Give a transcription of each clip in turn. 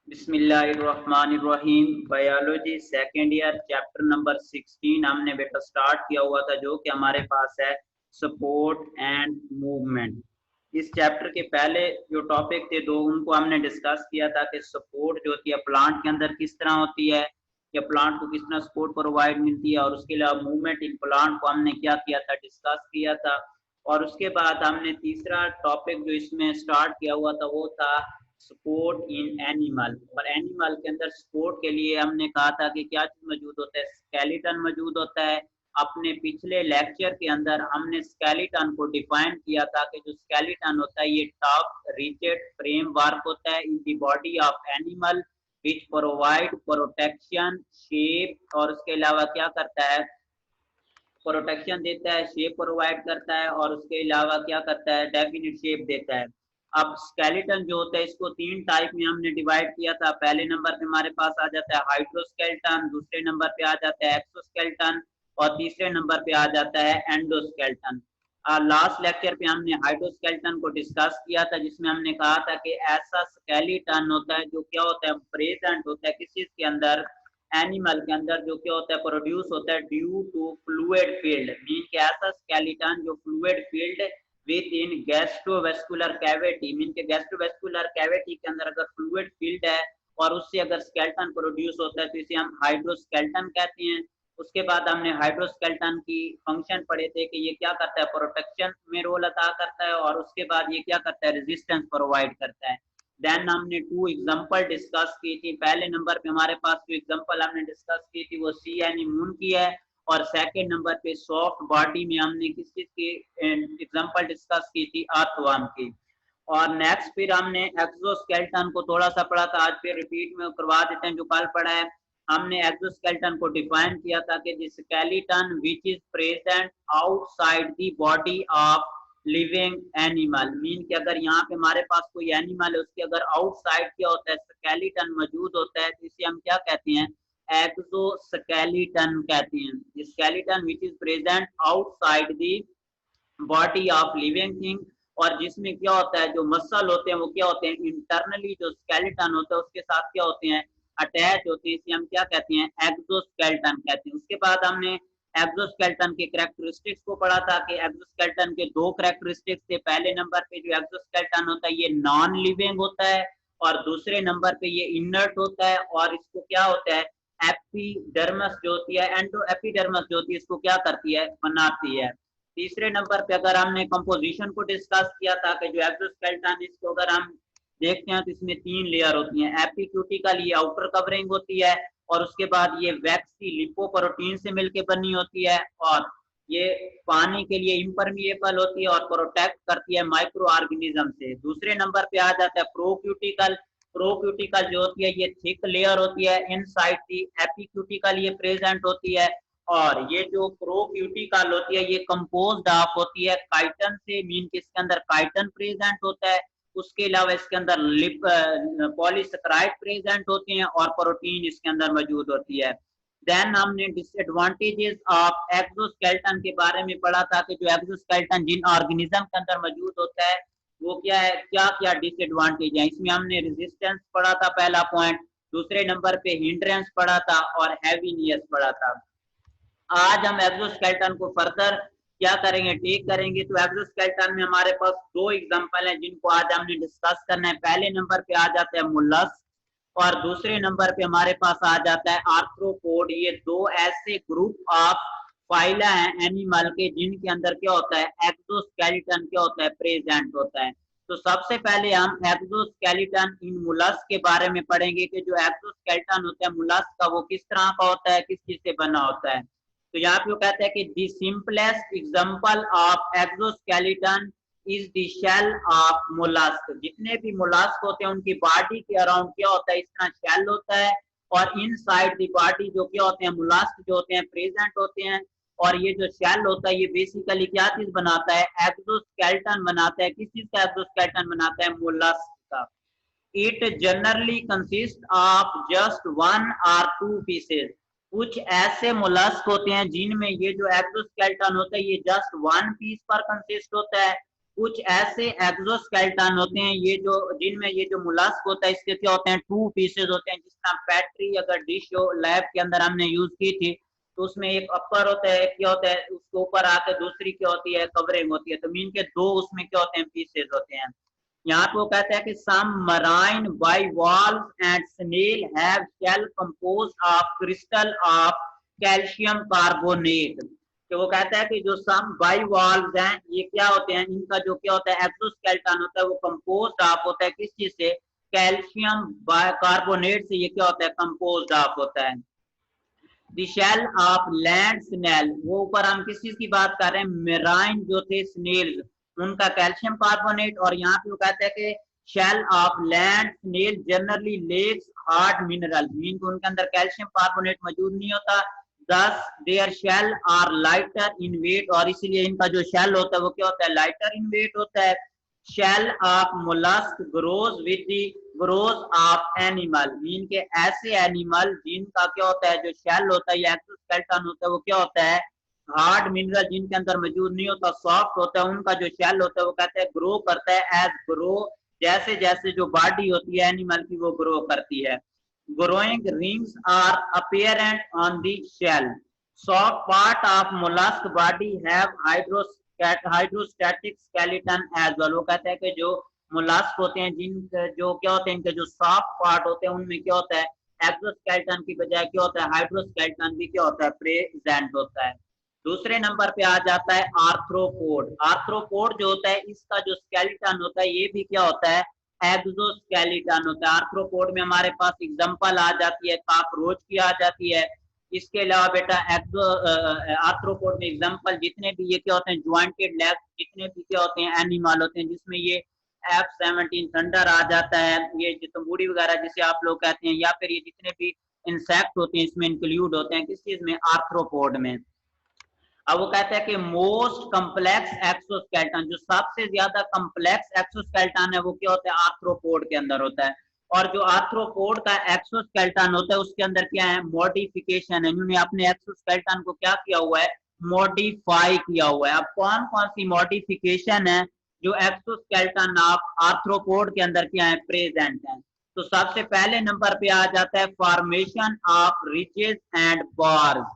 बिस्मिल्लाहिर्रहमानिर्रहीम। Biology second year chapter number 16 हमने बेटा स्टार्ट किया हुआ था, जो कि हमारे पास है सपोर्ट एंड मूवमेंट। इस चैप्टर के पहले जो टॉपिक थे दो, उनको हमने डिस्कस किया था कि सपोर्ट जो होती है प्लांट के अंदर किस तरह होती है, या प्लांट को किस तरह सपोर्ट प्रोवाइड मिलती है, और उसके अलावा मूवमेंट इन प्लांट को हमने क्या किया था, डिस्कस किया था। और उसके बाद हमने तीसरा टॉपिक जो इसमें स्टार्ट किया हुआ था वो था सपोर्ट इन एनिमल। और एनिमल के अंदर सपोर्ट के लिए हमने कहा था कि क्या चीज मौजूद होता है, स्केलेटन मौजूद होता है। अपने पिछले लेक्चर के अंदर हमने स्केलेटन को डिफाइन किया था कि जो स्केलेटन होता है ये टफ रिजिड फ्रेमवर्क होता है in the body of animal which provide protection shape, और उसके अलावा क्या करता है, प्रोटेक्शन देता है, शेप प्रोवाइड करता है, और उसके अलावा क्या करता है, डेफिनिट शेप देता है। अब स्केलेटन जो होता है इसको तीन टाइप में हमने डिवाइड किया था। पहले नंबर पे हमारे पास आ जाता है हाइड्रोस्केलेटन, दूसरे नंबर पे आ जाता है एक्सोस्केलेटन, और तीसरे नंबर पे आ जाता है एंडोस्केलेटन। लास्ट लेक्चर पे हमने हाइड्रोस्केलेटन को डिस्कस किया था, जिसमें हमने कहा था कि ऐसा स्केलेटन होता है जो क्या होता है, प्रेजेंट होता है किस चीज के अंदर, एनिमल के अंदर, जो क्या होता है, प्रोड्यूस होता है due to fluid field. Mean के ऐसा स्केलेटन जो fluid field within gastrovascular cavity, mean के गैस्ट्रोवेस्कुलर कैविटी के अंदर अगर फ्लूइड फील्ड है और उससे अगर स्केलेटन प्रोड्यूस होता है तो इसे हम हाइड्रोस्केलेटन कहते हैं। उसके बाद हमने हाइड्रोस्केलेटन की फंक्शन पढ़े थे कि ये क्या करता है, प्रोटेक्शन में रोल अदा करता है, और उसके बाद ये क्या करता है, रेजिस्टेंस प्रोवाइड करता है। देन हमने टू एग्जांपल डिस्कस की थी। पहले नंबर पे हमारे पास जो एग्जांपल हमने डिस्कस की थी वो सी एनीमून की है, और सेकंड नंबर पे सॉफ्ट बॉडी में हमने किस चीज की एग्जांपल डिस्कस की थी, अर्थवर्म की। और नेक्स्ट फिर हमने एक्सोस्केलेटन को थोड़ा सा पढ़ा था, आज फिर रिपीट में करवा देते हैं जो कल पढ़ा है। हमने एक्सोस्केलेटन को डिफाइन किया था कि the skeleton which is present outside the body of living animal. Mean कि अगर यहाँ पे हमारे पास कोई एनिमल है, उसके अगर आउटसाइड क्या होता है, स्केलेटन मौजूद होता है, तो इसे हम क्या कहते हैं, एक्सोस्केलेटन कहते हैं। Skeleton which is present outside the body of living thing, और जिसमें क्या होता है, जो मसल होते हैं वो क्या होते हैं, इंटरनली जो स्केलेटन होता है उसके साथ क्या होते हैं, अटैच होते हैं। इसे हम क्या कहते हैं, एक्सोस्केलेटन कहते हैं। उसके बाद हमने एक्सोस्केलेटन के कैरेक्टरिस्टिक्स को पढ़ा था कि एक्सोस्केलेटन के दो कैरेक्टरिस्टिक्स थे। पहले नंबर पे जो एक्सोस्केलेटन होता है ये नॉन लिविंग होता है, और दूसरे नंबर पे ये इनर्ट होता है, और इसको क्या होता है, एपिडर्मस जो होती है, एंडो एपिडर्मस जो होती है, इसको क्या करती है, बनाती है। तीसरे नंबर पे अगर हमने कंपोजिशन को डिस्कस किया था कि जो एक्सोस्केलेटन, इसको अगर हम देखते हैं तो इसमें तीन लेयर होती हैं। एपिक्यूटिकल ये आउटर कवरिंग होती है, और उसके बाद ये वैक्सी लिपोप्रोटीन से मिलके बनी होती है, और ये पानी के लिए इम्परमिएबल होती है और प्रोटेक्ट करती है माइक्रो ऑर्गेनिज्म से। दूसरे नंबर पे आ जाता है प्रोक्यूटिकल। प्रोक्यूटिकल जो होती है ये थिक लेयर होती है इनसाइड दी एपिक्यूटिकल, ये प्रेजेंट होती है। और ये जो प्रोक्यूटिकल होती है ये कंपोज्ड ऑफ होती है काइटन से, मीन कि इसके अंदर काइटन प्रेजेंट होता है। उसके अलावा इसके अंदर लिप पॉलीसेकेराइड प्रेजेंट होते हैं, और प्रोटीन इसके अंदर मौजूद होती है। देन हमने डिसएडवांटेजेस ऑफ एक्सोस्केलेटन के बारे में पढ़ा था कि जो एक्सोस्केलेटन जिन ऑर्गेनिज्म के अंदर मौजूद होता है वो क्या है, क्या क्या डिसएडवांटेज है। इसमें हमने रेजिस्टेंस पढ़ा था, पहला पॉइंट। दूसरे नंबर पे हिंड्रेंस पढ़ा था, और हैवीनेस पढ़ा था। आज हम एक्सोस्केलेटन को फर्दर क्या करेंगे, टेक करेंगे। तो एक्सोस्केलेटन में हमारे पास दो एग्जांपल हैं जिनको आज हमने डिस्कस करना है। पहले नंबर पे आ जाता है मोलस्क, और दूसरे नंबर पे हमारे पास आ जाता है आर्थ्रोपोड। ये दो ऐसे ग्रुप ऑफ फाइला हैं एनिमल के जिनके अंदर क्या होता है, एक्सोस्केलेटन क्या होता है, प्रेजेंट होता है। तो सबसे पहले हम एक्सोस्केलेटन इन मोलस्क के बारे में पढ़ेंगे कि जो एक्सोस्केलेटन होता है मोलस्क का वो किस तरह का होता है, किस चीज से बना होता है। तो यहाँ पे वो कहते हैं कि the simplest example of exoskeleton is the shell of mollusc. जितने भी मोलस्क होते हैं उनकी बॉडी के अराउंड क्या होता है, इस तरह शेल होता है, और इनसाइड द बॉडी जो क्या होते हैं, मोलस्क जो होते हैं प्रेजेंट होते हैं। और ये जो शेल होता है ये बेसिकली क्या चीज बनाता है, एक्सोस्केलेटन बनाता है। किस चीज का एक्सोस्केलेटन बनाता है, मोलस्क का। It generally consist of just one और टू पीसेस। कुछ ऐसे मोलस्क होते हैं जिनमें ये जो एक्सोस्केलेटन होता है ये जस्ट वन पीस पर कंसिस्ट होता है, कुछ ऐसे एक्सोस्केलेटन होते हैं ये जो जिनमें ये जो मुलास्क होता है इसके क्या होते हैं, 2 पीसेज होते हैं। जिस तरह पैट्री अगर डिश हो लैब के अंदर हमने यूज की थी तो उसमें एक अपर होता है, क्या होता है उसके ऊपर आके दूसरी क्या होती है, कवरिंग होती है। तो मीन के दो उसमें क्या होते हैं, पीसेज होते हैं। यहाँ पे वो कहते हैं कि some marine bivalves and snail have shell composed of crystal of calcium carbonate. कि वो कहता है कि जो सम बाइवॉल्व्स हैं ये क्या होते हैं, इनका जो क्या होता है एक्सोस्केलेटन होता है वो कंपोज्ड ऑफ होता है किस चीज से, कैल्शियम कार्बोनेट से ये क्या होता है, कंपोज्ड ऑफ होता है। The shell of land snail, वो ऊपर हम किस चीज की बात कर रहे हैं, मेराइन जो थे स्नेल्स, उनका कैल्शियम कार्बोनेट। और यहाँ पे वो कहते हैं कि shell of land snail generally lacks hard mineral, mean को उनके अंदर कैल्शियम कार्बोनेट मौजूद नहीं होता। Thus their shell are lighter in weight, और इसीलिए इनका जो शेल होता है वो क्या होता है, लाइटर इन वेट होता है। Shell of mollusc grows with the grows of animal, mean के ऐसे एनिमल जिनका क्या होता है, जो शेल होता है या एक्सोस्केलेटन होता है वो क्या होता है, हार्ड मिनरल जिनके अंदर मौजूद नहीं होता, सॉफ्ट होता है, उनका जो शेल होता है वो कहते हैं ग्रो करता है एज ग्रो, जैसे जैसे जो बॉडी होती है एनिमल की वो ग्रो करती है। Growing rings are apparent on the shell. Soft part of mollusc body have hydrostatic skeleton as well, वो कहते हैं कि जो मोलस्क होते हैं जिन जो क्या होते हैं, इनके जो सॉफ्ट पार्ट होते हैं उनमें क्या होता है, एक्सोस्केलेटन की बजाय क्या होता है, हाइड्रोस्केलेटन भी क्या होता है, प्रेजेंट होता है। दूसरे नंबर पे आ जाता है आर्थ्रोपोड। आर्थ्रोपोड जो होता है इसका जो स्केलेटन होता है ये भी क्या होता है, एक्सोस्केलेटन होता है। आर्थ्रोपोड में हमारे पास एग्जांपल आ जाती है, कॉकरोच की आ जाती है। इसके अलावा बेटा आर्थ्रोपोड में एग्जांपल जितने भी ये क्या होते हैं, ज्वाइंटेड लेग जितने भी क्या होते हैं एनिमल होते हैं, जिसमें ये F-17 थंडर आ जाता है, ये तंबूरी वगैरह जिसे आप लोग कहते हैं, या फिर ये जितने भी इंसेक्ट होते हैं इसमें इंक्लूड होते हैं, किस चीज में, आर्थ्रोपोड में। अब वो कहते हैं कि मोस्ट कम्प्लेक्स एक्सोस्केलेटन, जो सबसे ज्यादा कम्प्लेक्स एक्सोस्केलेटन है वो क्या होता है, आर्थ्रोपोड के अंदर होता है। और जो आर्थ्रोपोड का एक्सोस्केलेटन होता है उसके अंदर क्या है, मॉडिफिकेशन है, इन्होंने अपने एक्सोस्केलेटन को क्या किया हुआ है, मॉडिफाई किया हुआ है। अब कौन कौन सी मॉडिफिकेशन है जो एक्सोस्केलेटन ऑफ आर्थ्रोपोड के अंदर क्या है, प्रेजेंट है। तो सबसे पहले नंबर पे आ जाता है formation of ridges and bars.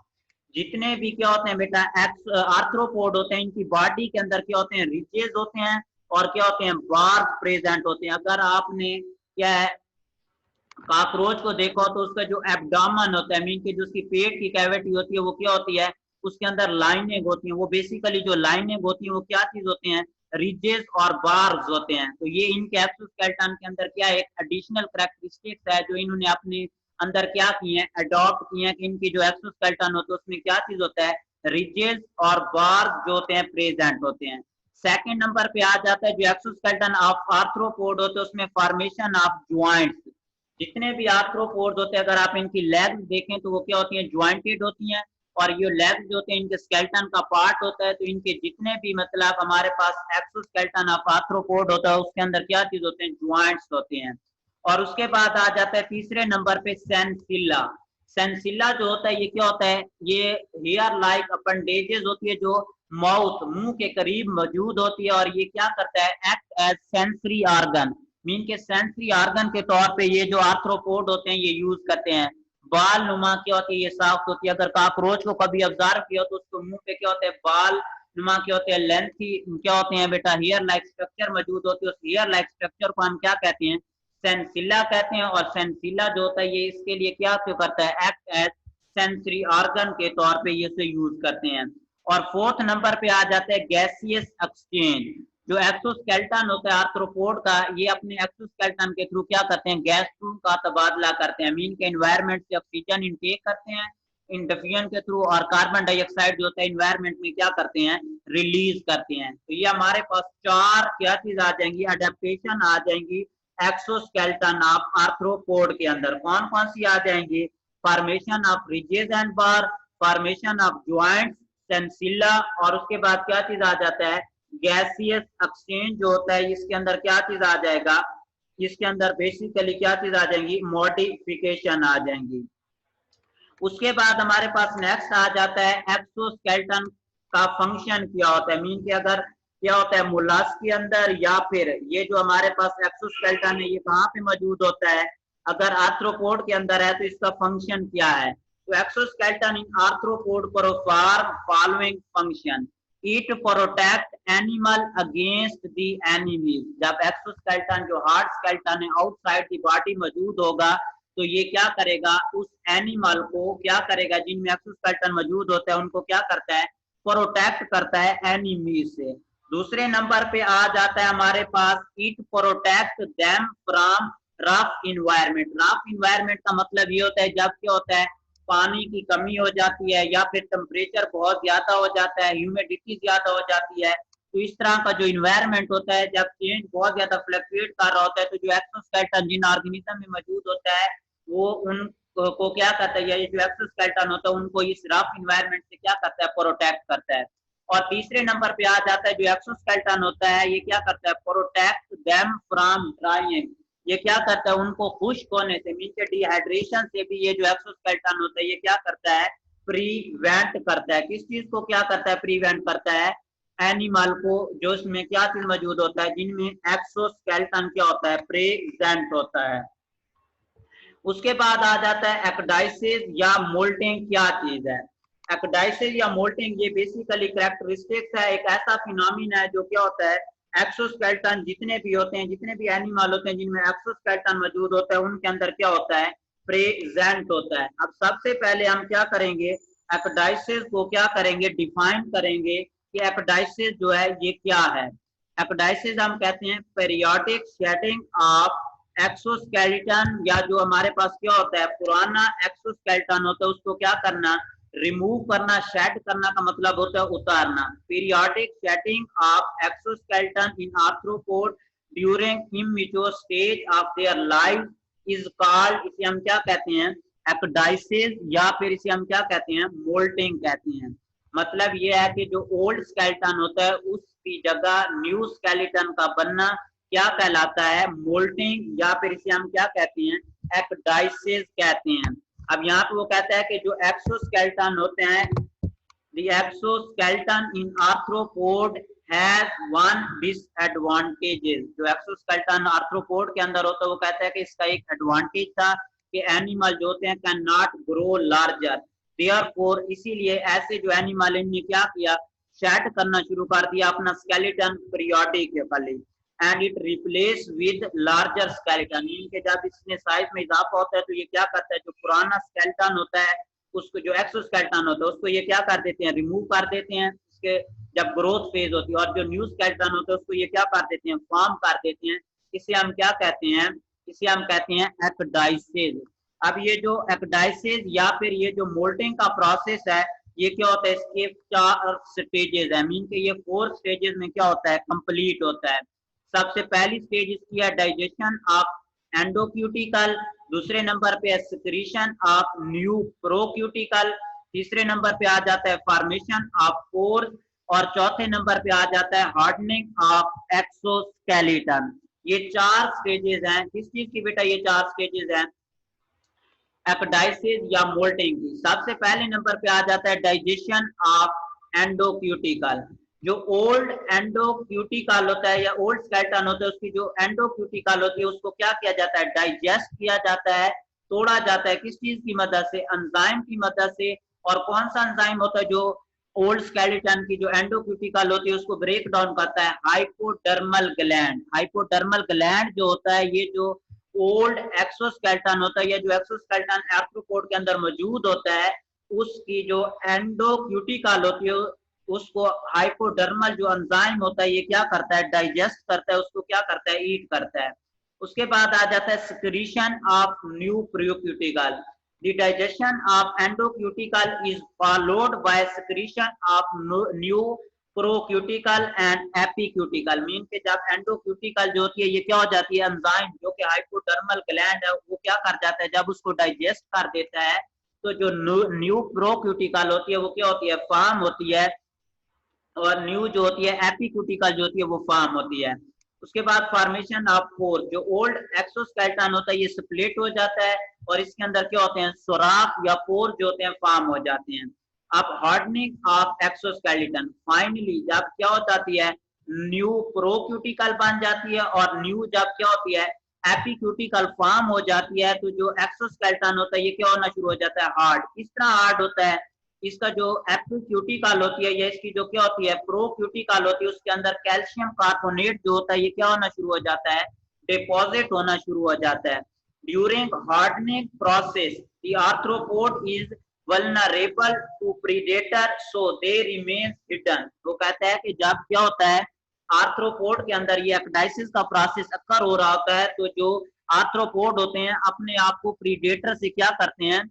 जितने भी क्या होते हैं बेटा आर्थ्रोपोड होते हैं, इनकी बॉडी के अंदर क्या होते हैं, रिजेस होते हैं और क्या होते हैं, बार्स प्रेजेंट होते हैं। अगर आपने क्या है कॉकरोच को देखो तो उसका जो एब्डोमेन होता है, मीन की जो उसकी पेट की कैविटी होती है वो क्या होती है, उसके अंदर लाइनिंग होती है। वो बेसिकली जो लाइनिंग होती है वो क्या चीज होती है, रिजेस और बार्स होते हैं। तो ये इनके एक्सोस्केलेटन के अंदर क्या है, एक एडिशनल कैरेक्टरिस्टिक्स है जो इन्होंने अपने अंदर क्या किए हैं, अडॉप्ट किए हैं, कि इनकी जो एक्सोस्केलेटन होता है उसमें क्या चीज होता है, रिजेस और बार्स जो होते हैं प्रेजेंट होते हैं। सेकंड नंबर पे आ जाता है जो एक्सोस्केलेटन ऑफ आर्थ्रोपोड होते हैं उसमें फॉर्मेशन ऑफ ज्वाइंट्स। जितने भी आर्थ्रोपोड होते हैं अगर आप इनकी लेग्स देखें तो वो क्या होती हैं, ज्वाइंटेड होती हैं। और ये लेग्स जो होते हैं इनके स्केलेटन का पार्ट होता है। तो इनके जितने भी मतलब हमारे पास एक्सोस्केलेटन ऑफ आर्थ्रोपोड होता है उसके अंदर क्या चीज होते हैं, ज्वाइंट्स होते हैं। और उसके बाद आ जाता है तीसरे नंबर पे सेंसिला। सेंसिला जो होता है ये क्या होता है, ये हेयर लाइक अपेंडेजेस होती है जो माउथ मुंह के करीब मौजूद होती है। और ये क्या करता है, act as sensory organ, mean के सेंसरी ऑर्गन के तौर पे ये जो आर्थ्रोपोड होते हैं ये यूज करते हैं। बाल नुमा क्या होती है, ये साफ्ट होती है। अगर कॉकरोच को कभी ऑब्जर्व किया तो उसको मुंह पे क्या होते हैं, बाल नुमा क्या होते हैं, लेंथी क्या होते हैं बेटा, हेयर लाइक स्ट्रक्चर मौजूद होती है। उस हेयर लाइक स्ट्रक्चर को हम क्या कहते हैं, सेंसिला कहते हैं। और सेंसिला जो होता है ये इसके लिए क्या क्यों करता है, एक्ट एज सेंसरी ऑर्गन के तौर पे ये इसे यूज करते हैं। और फोर्थ नंबर पे आ जाता है गैसियस एक्सचेंज। जो एक्सोस्केलेटन होता है आर्थ्रोपोड का, ये अपने एक्सोस्केलेटन के थ्रू क्या करते हैं, गैस का तबादला करते हैं, मीन के एनवायरनमेंट से ऑक्सीजन इनटेक करते हैं इन डिफ्यूजन के थ्रू, और कार्बन डाइऑक्साइड जो होता है एनवायरनमेंट में क्या करते हैं, रिलीज करते हैं। तो ये हमारे पास चार क्या चीज आ जाएंगी, अडेप्टेशन आ जाएंगी एक्सोस्केलेटन ऑफ आर्थ्रोपोड के अंदर। कौन कौन सी आ जाएंगी, formation of ridges and bar, formation of joints, sensilla, और उसके बाद क्या चीज आ जाता है, गैसियस एक्सचेंज जो होता है। इसके अंदर क्या चीज आ जाएगा, इसके अंदर बेसिकली क्या चीज आ जाएंगी, मॉडिफिकेशन आ जाएंगी। उसके बाद हमारे पास नेक्स्ट आ जाता है एक्सोस्केलेटन का फंक्शन क्या होता है, मीन कि अगर क्या होता है, मोलास के अंदर, या फिर ये जो हमारे पास एक्सोस्केलेटन है ये कहाँ पे मौजूद होता है, अगर आर्थ्रोपोड के अंदर है तो इसका फंक्शन क्या है। तो exoskeleton in arthropod perform following function, it protect animal against the enemies. जब एक्सोस्केलेटन जो हार्ड स्केलेटन है आउटसाइड द बॉडी मौजूद होगा तो ये क्या करेगा, उस एनिमल को क्या करेगा जिनमें एक्सोस्केलेटन मौजूद होता है उनको क्या करता है, प्रोटेक्ट करता है एनिमी से। दूसरे नंबर पे आ जाता है हमारे पास, it protect them from rough environment. Rough environment का मतलब ये होता है जब क्या होता है पानी की कमी हो जाती है या फिर टेम्परेचर बहुत ज्यादा हो जाता है, ह्यूमिडिटी ज्यादा हो जाती है, तो इस तरह का जो इन्वायरमेंट होता है जब चेंज बहुत ज्यादा फ्लक्चुएट कर रहा होता है तो जो एक्सोस्केलेटन जिन ऑर्गेनिज्म में मौजूद होता है वो उन को क्या करता है, ये जो एक्सोस्केलेटन होता है उनको इस रफ इन्वायरमेंट से क्या करता है, प्रोटेक्ट करता है। और तीसरे नंबर पे आ जाता है जो एक्सोस्केलेटन होता है ये क्या करता है, प्रोटेक्ट देम फ्रॉम ड्राइंग। ये क्या करता है, उनको खुश्क होने से, मीन के डिहाइड्रेशन से भी ये जो एक्सोस्केलेटन होता है ये क्या करता है, प्रिवेंट करता है। किस चीज को क्या करता है, प्रिवेंट करता है, एनिमल को जो इसमें क्या चीज मौजूद होता है जिनमें एक्सोस्केलेटन क्या होता है, प्रेजेंट होता है। उसके बाद आ जाता है एक्डाइसिस या मोल्टिंग। क्या चीज है एक्डाइसिस या मोल्टिंग, ये बेसिकली कैरेक्टरिस्टिक्स है, एक ऐसा फिनोमिना है जो क्या होता है, एक्सोस्केलेटन जितने भी होते हैं, जितने भी एनिमल होते हैं जिनमें एक्सोस्केलेटन मौजूद होता है उनके अंदर क्या होता है, प्रेजेंट होता है। अब सबसे पहले हम क्या करेंगे, एक्डाइसिस को क्या करेंगे, डिफाइन करेंगे कि एक्डाइसिस जो है ये क्या है। एक्डाइसिस हम कहते हैं पीरियोडिक शेडिंग ऑफ एक्सोस्केलेटन, या जो हमारे पास क्या होता है पुराना एक्सोस्केलेटन होता है उसको क्या करना, रिमूव करना। शेड करना का मतलब होता है उतारना। Periodic shedding of exoskeleton in arthropod during immature stage of their life is called, इसे हम क्या कहते हैं, एक्डाइसिस, या फिर इसे हम क्या कहते हैं, मोल्टिंग कहते हैं। मतलब ये है कि जो ओल्ड स्केलेटन होता है उसकी जगह न्यू स्केलेटन का बनना क्या कहलाता है, मोल्टिंग, या फिर इसे हम क्या कहते हैं, एक्डाइसिस कहते हैं। अब यहाँ पे वो कहता है कि जो एक्सोस्केलेटन होते हैं, the exoskeleton in arthropod has one disadvantages। जो एक्सोस्केलेटन आर्थ्रोपोड के अंदर होता है वो कहता है कि इसका एक एडवांटेज था कि एनिमल जो होते हैं can not grow larger, therefore इसीलिए ऐसे जो एनिमल इनने क्या किया, शेड करना शुरू कर दिया अपना skeleton periodically, and it replace with larger skeleton. इनके जब इसमें साइज में इजाफा होता है तो ये क्या करता है, जो पुराना स्केलेटन होता है उसको, जो एक्सोस्केलेटन होता है उसको ये क्या कर देते हैं, रिमूव कर देते हैं इसके जब ग्रोथ फेज होती है, और जो न्यू स्केलेटन होता है उसको ये क्या कर देते हैं, फॉर्म कर देते हैं। इसे हम क्या कहते हैं, इसे हम कहते हैं एक्डाइसिस। अब ये जो एक्डाइसिस या फिर ये जो मोल्टिंग का प्रोसेस है ये क्या होता है, इसके 4 स्टेजेस है, मीन के ये 4 स्टेजेस में क्या होता है, कंप्लीट होता है। सबसे पहली स्टेज इसकी है डाइजेशन ऑफ एंडोक्यूटिकल, दूसरे नंबर पे सेक्रीशन ऑफ न्यू प्रोक्यूटिकल, तीसरे नंबर पे आ जाता है फॉर्मेशन ऑफ पोर्स, और चौथे नंबर पे आ जाता है हार्डनिंग ऑफ एक्सोस्केलेटन। ये 4 स्टेजेस हैं। किस चीज की बेटा, ये 4 स्टेजेस हैं एक्डाइसिस या मोल्टिंग की। सबसे पहले नंबर पे आ जाता है डाइजेशन ऑफ एंडोक्यूटिकल। जो ओल्ड एंडोक्यूटिकल होता है या ओल्ड स्केलेटन होता है उसकी जो एंडोक्यूटिकल होती है उसको क्या किया जाता है, डाइजेस्ट किया जाता है, तोड़ा जाता है। किस चीज की मदद से, एंजाइम की मदद से। और कौन सा एंजाइम होता है जो ओल्ड स्केलेटन की जो एंडोक्यूटिकल होती है उसको ब्रेक डाउन करता है, हाइपोडर्मल ग्लैंड। हाइपोडर्मल ग्लैंड जो होता है ये जो ओल्ड एक्सोस्केलेटन होता है या जो एक्सोस्केलेटन आर्थ्रोपोड के अंदर मौजूद होता है उसकी जो एंडोक्यूटिकल होती है उसको हाइपोडर्मल जो एंजाइम होता है ये क्या करता है, डाइजेस्ट करता है, उसको क्या करता है, ईट करता है। उसके बाद आ जाता है secretion of new procuticle. The digestion of endocuticle is followed by secretion of new procuticle and epicuticle. Mean के जब एंडोक्यूटिकल जो होती है ये क्या हो जाती है, एंजाइम जो कि हाइपोडर्मल ग्लैंड है वो क्या कर जाता है, जब उसको डाइजेस्ट कर देता है तो जो न्यू प्रोक्यूटिकल होती है वो क्या होती है, फॉर्म होती है, और न्यू जो होती है एपिक्यूटिकल जो होती है वो फॉर्म होती है। उसके बाद फॉर्मेशन ऑफ पोर, जो ओल्ड एक्सोस्केलेटन होता है ये स्प्लिट हो जाता है और इसके अंदर क्या होते हैं, सुराख या पोर जो होते हैं फॉर्म हो जाते हैं। अब हार्डनिंग ऑफ एक्सोस्केलेटन, फाइनली जब क्या हो जाती है, न्यू प्रोक्यूटिकल बन जाती है, और न्यू जब क्या होती है एपिक्यूटिकल फॉर्म हो जाती है, तो जो एक्सोस्केलेटन होता है ये क्या होना शुरू हो जाता है हार्ड। किस तरह हार्ड होता है, इसका जो एपिक्यूटिकल होती है, ये इसकी जो क्या होती है प्रोक्यूटिकल होती है, उसके अंदर कैल्शियम कार्बोनेट जो होता है ये क्या होना शुरू हो जाता है डिपॉजिट होना शुरू हो जाता है। During hardening process the arthropod is vulnerable to predator so they remain hidden। वो कहता है कि जब क्या होता है आर्थ्रोपोड के अंदर ये एक्डाइसिस का प्रोसेस अक्कर हो रहा होता है, तो जो आर्थ्रोपोड होते हैं अपने आप को प्रीडेटर से क्या करते हैं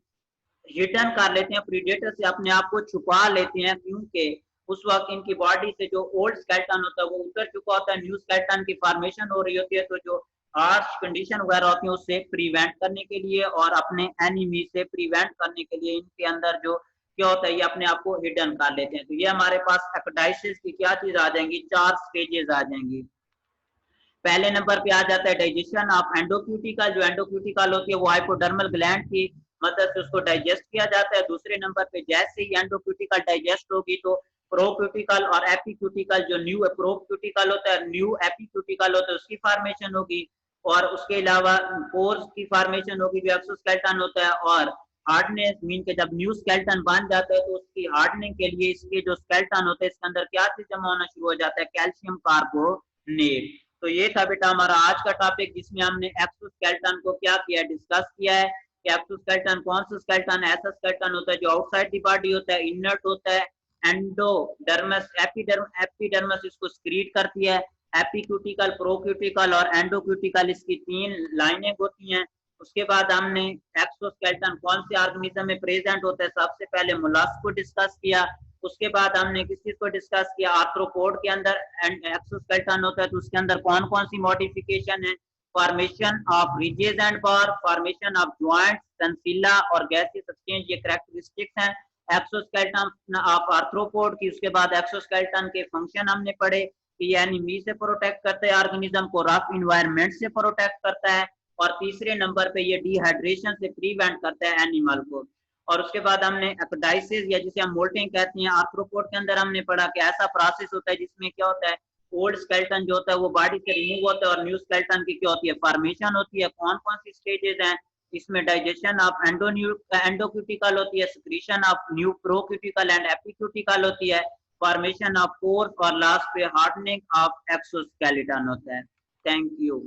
हिडन कर लेते हैं, प्रीडेटर से अपने आप को छुपा लेते हैं, क्योंकि उस वक्त इनकी बॉडी से जो ओल्ड स्केलेटन होता है वो उतर चुका होता है, न्यू स्केलेटन की फॉर्मेशन हो रही होती है। तो जो हार्श कंडीशन वगैरह होती है उससे प्रिवेंट करने के लिए और अपने एनिमी से प्रिवेंट करने के लिए इनके अंदर जो क्या होता है ये अपने आप को हिडन कर लेते हैं। तो ये हमारे पास एक्डाइसिस की क्या चीज आ जाएंगी, 4 स्टेजेस आ जाएंगी। पहले नंबर पे आ जाता है डाइजेशन ऑफ एंडोक्यूटिकल। जो एंडोक्यूटिकल होती है वो हाइपोडर्मल ग्लैंड की मदद से उसको डाइजेस्ट किया जाता है। दूसरे नंबर पे जैसे ही एंडोक्यूटिकल डाइजेस्ट होगी तो प्रोक्यूटिकल और एपिक्यूटिकल, जो न्यू प्रोक्यूटिकल होता है न्यू एपिक्यूटिकल होता है उसकी फॉर्मेशन होगी, और उसके अलावा पोर्स की फॉर्मेशन होगी जो एक्सोस्केलेटन होता है। और हार्डनेस मीन के जब न्यू स्केलेटन बन जाता है तो उसकी हार्डनिंग के लिए इसके जो स्केलेटन होते हैं इसके अंदर क्या चीज जमा होना शुरू हो जाता है कैल्शियम कार्बोनेट। तो ये था बेटा हमारा आज का टॉपिक, जिसमें हमने एक्सोस्केलेटन को क्या किया डिस्कस किया है कि एक्सोस्केलेटन कौन सा स्केलेटन ऐसा स्केलेटन होता है जो आउटसाइड दी बॉडी होता है, इनर्ट होता है। एंडोडर्मस एपिडर्मस इसको स्क्रीट करती है। एपिक्यूटिकल, प्रोक्यूटिकल और एंडोक्यूटिकल इसकी 3 लाइनें होती हैं। उसके बाद हमने एक्सोस्केलेटन कौन से ऑर्गेनिज्म में प्रेजेंट होता है, सबसे पहले मोलस्क को डिस्कस किया। उसके बाद हमने किस चीज को डिस्कस किया, आर्थ्रोपोड के अंदर एक्सोस्केलेटन होता है तो उसके अंदर कौन कौन सी मॉडिफिकेशन है, formation of ridges and bar, formation of joints, sensilla और गैसियस एक्सचेंज, ये कैरेक्टरिस्टिक्स हैं एक्सोस्केलेटन ऑफ आर्थ्रोपोड की। उसके बाद एक्सोस्केलेटन के फंक्शन हमने पढ़े कि ये एनिमी से प्रोटेक्ट करता है, ऑर्गेनिज्म को रफ इन्वायरमेंट से प्रोटेक्ट करता है, और तीसरे नंबर पे ये डिहाइड्रेशन से प्रिवेंट करता है एनिमल को। और उसके बाद हमने एक्डाइसिस या जिसे हम मोल्टिंग कहते हैं आर्थ्रोपोड के अंदर हमने पढ़ा कि ऐसा प्रोसेस होता है जिसमें क्या होता है ओल्ड स्केलेटन जो होता है वो बॉडी से रिमूव होता है और न्यू स्केलेटन की क्या होती है फॉर्मेशन होती है। कौन कौन सी स्टेजेस हैं इसमें, डाइजेशन ऑफ एंडोक्यूटिकल होती है, secretion of new procuticle and एपिक्यूटिकल होती है, फॉर्मेशन ऑफ पोर्स और लास्ट पे हार्डनिंग ऑफ एक्सोस्केलेटन होता है। Thank you.